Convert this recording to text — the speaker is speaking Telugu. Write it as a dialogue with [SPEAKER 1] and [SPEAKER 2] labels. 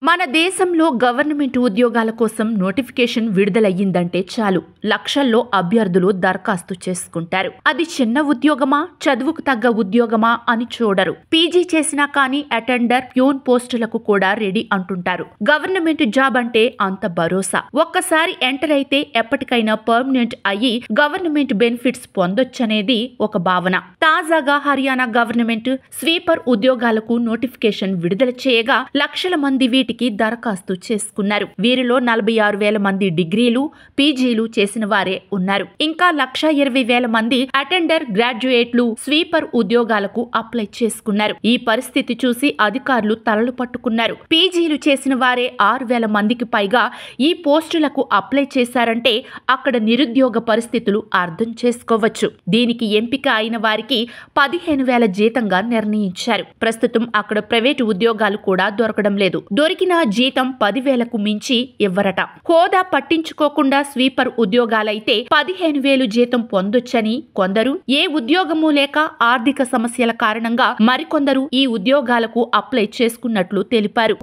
[SPEAKER 1] మన దేశంలో గవర్నమెంట్ ఉద్యోగాల కోసం నోటిఫికేషన్ విడుదలయ్యిందంటే చాలు లక్షల్లో అభ్యర్థులు దరఖాస్తు చేసుకుంటారు. అది చిన్న ఉద్యోగమా, చదువుకు తగ్గ ఉద్యోగమా అని చూడరు. పీజీ చేసినా కానీ అటెండర్, ప్యూన్ పోస్టులకు కూడా రెడీ అంటుంటారు. గవర్నమెంట్ జాబ్ అంటే అంత భరోసా. ఒక్కసారి ఎంటర్ అయితే ఎప్పటికైనా పర్మనెంట్ అయ్యి గవర్నమెంట్ బెనిఫిట్స్ పొందొచ్చనేది ఒక భావన. తాజాగా హర్యానా గవర్నమెంట్ స్వీపర్ ఉద్యోగాలకు నోటిఫికేషన్ విడుదల చేయగా లక్షల మంది వీటికి దరఖాస్తు చేసుకున్నారు. వీరిలో 46,000 మంది డిగ్రీలు, పీజీలు చేసిన వారే ఉన్నారు. ఇంకా 1,20,000 మంది అటెండర్, గ్రాడ్యుయేట్లు స్వీపర్ ఉద్యోగాలకు అప్లై చేసుకున్నారు. ఈ పరిస్థితి చూసి అధికారులు తలలు పట్టుకున్నారు. పీజీలు చేసిన వారే 6,000 మందికి పైగా ఈ పోస్టులకు అప్లై చేశారంటే అక్కడ నిరుద్యోగ పరిస్థితులు అర్థం చేసుకోవచ్చు. దీనికి ఎంపిక అయిన వారికి 15,000 జీతంగా నిర్ణయించారు. ప్రస్తుతం అక్కడ ప్రైవేటు ఉద్యోగాలు కూడా దొరకడం లేదు. దొరికిన జీతం 10,000కు మించి ఇవ్వరట. హోదా పట్టించుకోకుండా స్వీపర్ ఉద్యోగాలైతే 15,000 జీతం పొందొచ్చని కొందరు, ఏ ఉద్యోగము లేక ఆర్థిక సమస్యల కారణంగా మరికొందరు ఈ ఉద్యోగాలకు అప్లై చేసుకున్నట్లు తెలిపారు.